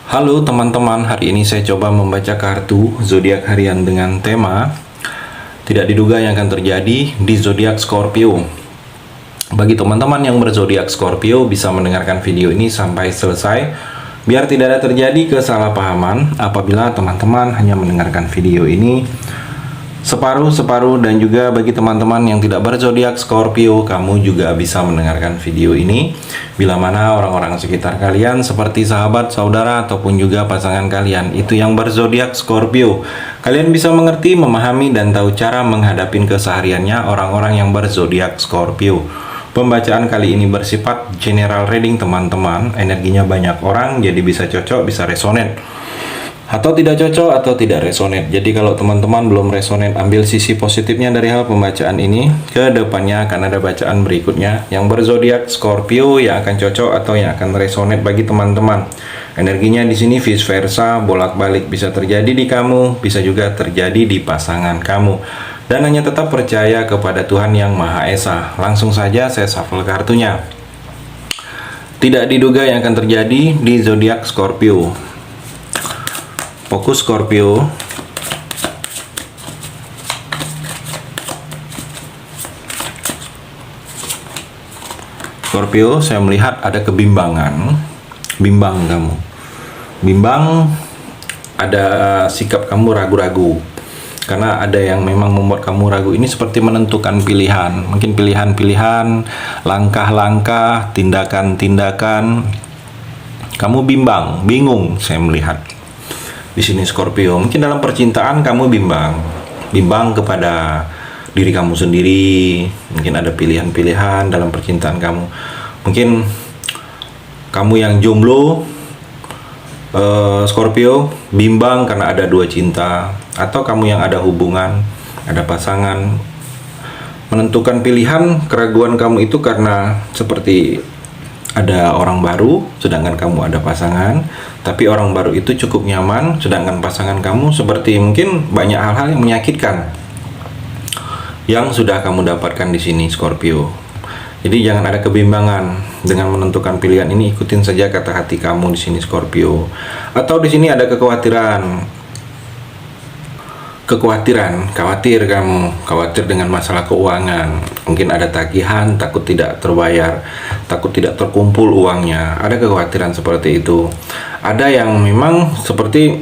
Halo teman-teman, hari ini saya coba membaca kartu zodiak harian dengan tema tidak diduga yang akan terjadi di zodiak Scorpio. Bagi teman-teman yang berzodiak Scorpio bisa mendengarkan video ini sampai selesai biar tidak ada terjadi kesalahpahaman apabila teman-teman hanya mendengarkan video ini separuh-separuh, dan juga bagi teman-teman yang tidak berzodiak Scorpio, kamu juga bisa mendengarkan video ini bila mana orang-orang sekitar kalian seperti sahabat, saudara, ataupun juga pasangan kalian itu yang berzodiak Scorpio. Kalian bisa mengerti, memahami, dan tahu cara menghadapi kesehariannya orang-orang yang berzodiak Scorpio. Pembacaan kali ini bersifat general reading teman-teman, energinya banyak orang, jadi bisa cocok, bisa resonate, atau tidak cocok, atau tidak resonate. Jadi kalau teman-teman belum resonate, ambil sisi positifnya dari hal pembacaan ini. Ke depannya akan ada bacaan berikutnya yang berzodiak Scorpio yang akan cocok atau yang akan resonate bagi teman-teman. Energinya di sini vice versa, bolak-balik, bisa terjadi di kamu, bisa juga terjadi di pasangan kamu. Dan hanya tetap percaya kepada Tuhan Yang Maha Esa. Langsung saja saya shuffle kartunya. Tidak diduga yang akan terjadi di zodiak Scorpio. Fokus Scorpio. Scorpio, saya melihat ada kebimbangan. Bimbang kamu. Bimbang, ada sikap kamu ragu-ragu. Karena ada yang memang membuat kamu ragu ini seperti menentukan pilihan. Mungkin pilihan-pilihan, langkah-langkah, tindakan-tindakan. Kamu bimbang, bingung saya melihat. Di sini Scorpio, mungkin dalam percintaan kamu bimbang kepada diri kamu sendiri. Mungkin ada pilihan-pilihan dalam percintaan kamu. Mungkin kamu yang jomblo, Scorpio, bimbang karena ada dua cinta. Atau kamu yang ada hubungan, ada pasangan, menentukan pilihan, keraguan kamu itu karena seperti ada orang baru, sedangkan kamu ada pasangan, tapi orang baru itu cukup nyaman, sedangkan pasangan kamu seperti mungkin banyak hal-hal yang menyakitkan yang sudah kamu dapatkan di sini Scorpio. Jadi jangan ada kebimbangan dengan menentukan pilihan ini, ikutin saja kata hati kamu di sini Scorpio. Atau di sini ada kekhawatiran, khawatir kamu, khawatir dengan masalah keuangan. Mungkin ada tagihan, takut tidak terbayar, takut tidak terkumpul uangnya. Ada kekhawatiran seperti itu. Ada yang memang seperti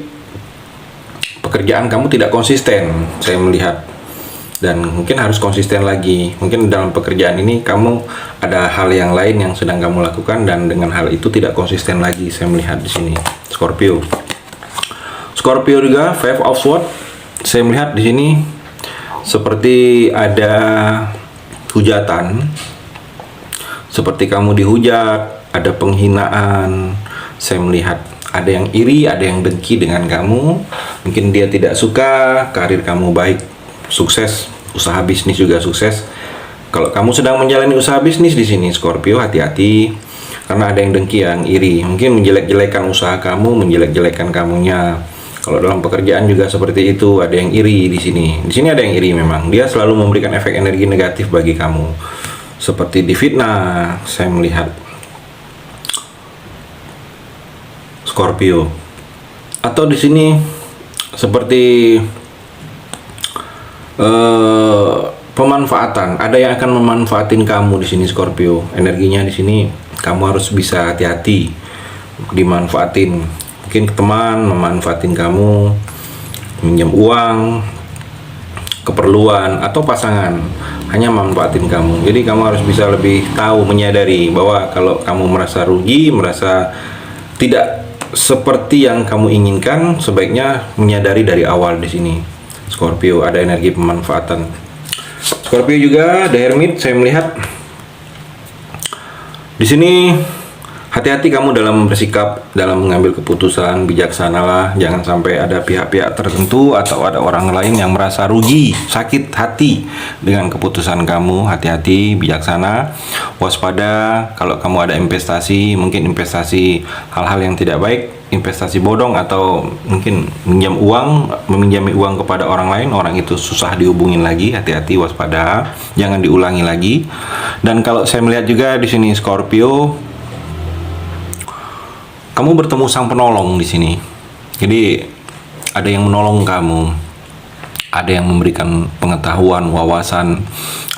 pekerjaan kamu tidak konsisten, saya melihat. Dan mungkin harus konsisten lagi. Mungkin dalam pekerjaan ini kamu ada hal yang lain yang sedang kamu lakukan, dan dengan hal itu tidak konsisten lagi, saya melihat di sini Scorpio. Scorpio juga Five of Swords. Saya melihat di sini seperti ada hujatan, seperti kamu dihujat, ada penghinaan. Saya melihat ada yang iri, ada yang dengki dengan kamu. Mungkin dia tidak suka karir kamu baik, sukses, usaha bisnis juga sukses. Kalau kamu sedang menjalani usaha bisnis di sini Scorpio, hati-hati karena ada yang dengki, yang iri. Mungkin menjelek-jelekan usaha kamu, menjelek-jelekan kamunya. Kalau dalam pekerjaan juga seperti itu, ada yang iri di sini. Di sini ada yang iri memang. Dia selalu memberikan efek energi negatif bagi kamu. Seperti difitnah, saya melihat Scorpio. Atau di sini seperti pemanfaatan. Ada yang akan memanfaatin kamu di sini Scorpio. Energinya di sini kamu harus bisa hati-hati dimanfaatin. Mungkin teman memanfaatin kamu, minjam uang, keperluan, atau pasangan hanya memanfaatin kamu. Jadi kamu harus bisa lebih tahu, menyadari bahwa kalau kamu merasa rugi, merasa tidak seperti yang kamu inginkan, sebaiknya menyadari dari awal di sini Scorpio. Ada energi pemanfaatan. Scorpio juga The Hermit, saya melihat di sini. Hati-hati kamu dalam bersikap, dalam mengambil keputusan, bijaksanalah. Jangan sampai ada pihak-pihak tertentu atau ada orang lain yang merasa rugi, sakit hati dengan keputusan kamu. Hati-hati, bijaksana, waspada. Kalau kamu ada investasi, mungkin investasi hal-hal yang tidak baik, investasi bodong, atau mungkin meminjami uang kepada orang lain, orang itu susah dihubungin lagi. Hati-hati, waspada, jangan diulangi lagi. Dan kalau saya melihat juga di sini Scorpio, Kamu bertemu sang penolong di sini. Jadi ada yang menolong kamu, ada yang memberikan pengetahuan, wawasan,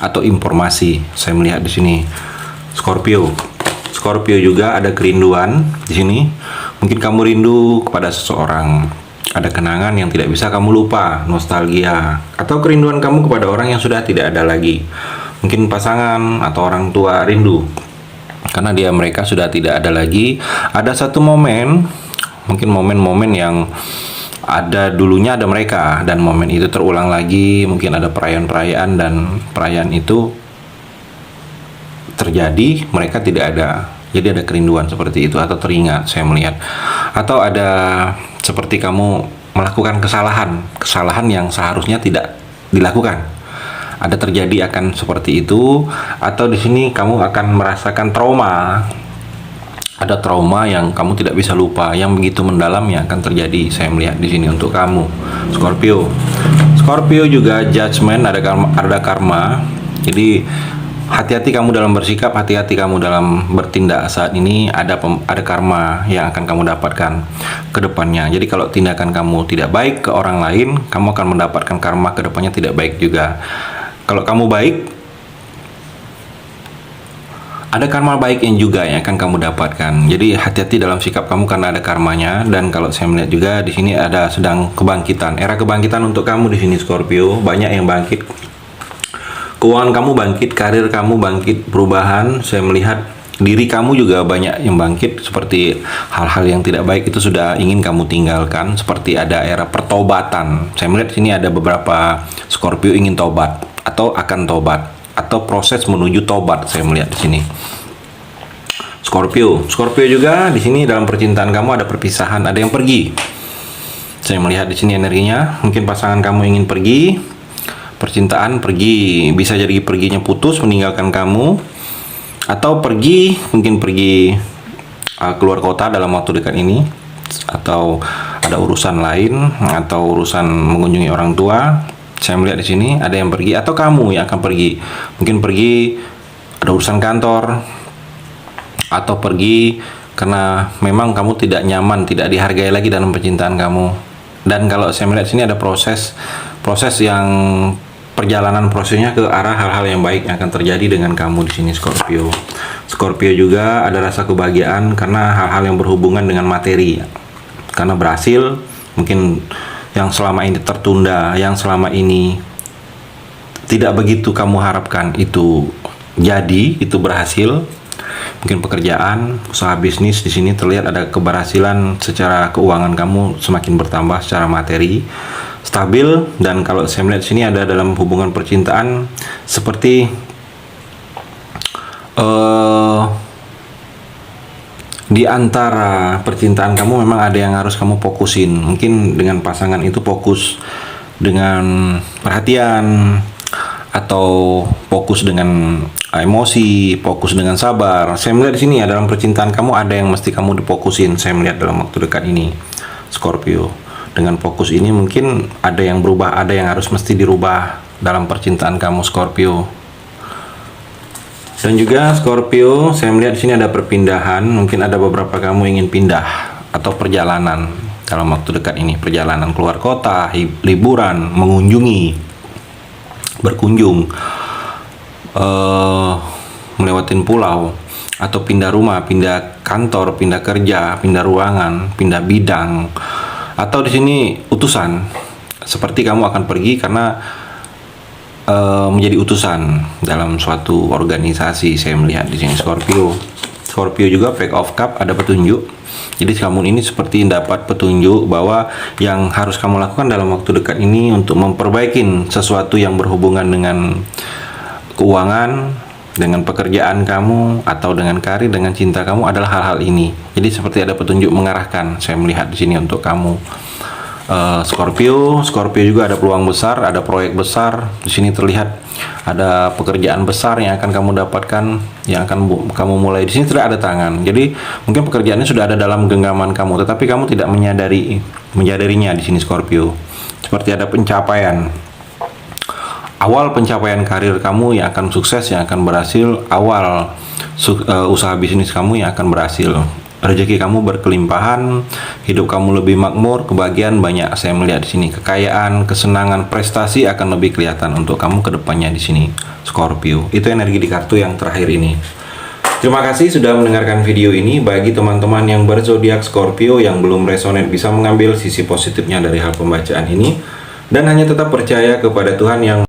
atau informasi. Saya melihat di sini Scorpio. Scorpio juga ada kerinduan di sini. Mungkin kamu rindu kepada seseorang. Ada kenangan yang tidak bisa kamu lupa, nostalgia, atau kerinduan kamu kepada orang yang sudah tidak ada lagi. Mungkin pasangan atau orang tua rindu karena mereka sudah tidak ada lagi. Ada satu momen, mungkin momen-momen yang ada dulunya ada mereka, dan momen itu terulang lagi. Mungkin ada perayaan-perayaan, dan perayaan itu terjadi, mereka tidak ada. Jadi ada kerinduan seperti itu, atau teringat, saya melihat. Atau ada seperti kamu melakukan kesalahan yang seharusnya tidak dilakukan. Ada terjadi akan seperti itu, atau di sini kamu akan merasakan trauma. Ada trauma yang kamu tidak bisa lupa, yang begitu mendalam yang akan terjadi. Saya melihat di sini untuk kamu, Scorpio. Scorpio juga judgment, ada karma. Jadi hati-hati kamu dalam bersikap, hati-hati kamu dalam bertindak saat ini. Ada karma yang akan kamu dapatkan ke depannya. Jadi kalau tindakan kamu tidak baik ke orang lain, kamu akan mendapatkan karma ke depannya tidak baik juga. Kalau kamu baik, ada karma baik yang juga yang akan kamu dapatkan. Jadi hati-hati dalam sikap kamu karena ada karmanya. Dan kalau saya melihat juga di sini ada sedang kebangkitan, era kebangkitan untuk kamu di sini Scorpio. Banyak yang bangkit. Keuangan kamu bangkit, karir kamu bangkit, perubahan. Saya melihat diri kamu juga banyak yang bangkit, seperti hal-hal yang tidak baik itu sudah ingin kamu tinggalkan, seperti ada era pertobatan. Saya melihat sini ada beberapa Scorpio ingin tobat atau akan tobat atau proses menuju tobat. Saya melihat di sini Scorpio juga di sini dalam percintaan kamu ada perpisahan, ada yang pergi. Saya melihat di sini energinya, mungkin pasangan kamu ingin pergi, percintaan pergi, bisa jadi perginya putus meninggalkan kamu, atau pergi, mungkin pergi keluar kota dalam waktu dekat ini, atau ada urusan lain, atau urusan mengunjungi orang tua. Saya melihat di sini ada yang pergi, atau kamu yang akan pergi. Mungkin pergi ada urusan kantor, atau pergi karena memang kamu tidak nyaman, tidak dihargai lagi dalam percintaan kamu. Dan kalau saya melihat sini ada proses yang perjalanan prosesnya ke arah hal-hal yang baik yang akan terjadi dengan kamu di sini Scorpio. Scorpio juga ada rasa kebahagiaan karena hal-hal yang berhubungan dengan materi. Karena berhasil, mungkin yang selama ini tertunda, yang selama ini tidak begitu kamu harapkan itu jadi, itu berhasil. Mungkin pekerjaan, usaha bisnis di sini terlihat ada keberhasilan secara keuangan kamu semakin bertambah secara materi, stabil. Dan kalau saya melihat sini ada dalam hubungan percintaan seperti di antara percintaan kamu memang ada yang harus kamu fokusin. Mungkin dengan pasangan itu fokus dengan perhatian, atau fokus dengan emosi, fokus dengan sabar. Saya melihat di sini ya, dalam percintaan kamu ada yang mesti kamu difokusin. Saya melihat dalam waktu dekat ini Scorpio. Dengan fokus ini mungkin ada yang berubah, ada yang harus mesti dirubah dalam percintaan kamu Scorpio. Dan juga Scorpio, saya melihat di sini ada perpindahan. Mungkin ada beberapa kamu ingin pindah atau perjalanan dalam waktu dekat ini. Perjalanan keluar kota, liburan, mengunjungi, berkunjung, melewatin pulau, atau pindah rumah, pindah kantor, pindah kerja, pindah ruangan, pindah bidang. Atau di sini utusan, seperti kamu akan pergi karena menjadi utusan dalam suatu organisasi. Saya melihat di sini Scorpio. Scorpio juga Page of Cup, ada petunjuk. Jadi kamu ini seperti dapat petunjuk bahwa yang harus kamu lakukan dalam waktu dekat ini untuk memperbaiki sesuatu yang berhubungan dengan keuangan, dengan pekerjaan kamu, atau dengan karir, dengan cinta kamu adalah hal-hal ini. Jadi seperti ada petunjuk mengarahkan. Saya melihat di sini untuk kamu Scorpio juga ada peluang besar, ada proyek besar. Di sini terlihat ada pekerjaan besar yang akan kamu dapatkan, yang akan kamu mulai. Di sini tidak ada tangan. Jadi mungkin pekerjaannya sudah ada dalam genggaman kamu, tetapi kamu tidak menyadarinya di sini Scorpio. Seperti ada pencapaian. Awal pencapaian karir kamu yang akan sukses, yang akan berhasil. Awal usaha bisnis kamu yang akan berhasil. rezeki kamu berkelimpahan, hidup kamu lebih makmur, kebahagiaan banyak saya melihat di sini. Kekayaan, kesenangan, prestasi akan lebih kelihatan untuk kamu ke depannya di sini, Scorpio. Itu energi di kartu yang terakhir ini. Terima kasih sudah mendengarkan video ini. Bagi teman-teman yang berzodiak Scorpio yang belum resonate bisa mengambil sisi positifnya dari hal pembacaan ini dan hanya tetap percaya kepada Tuhan yang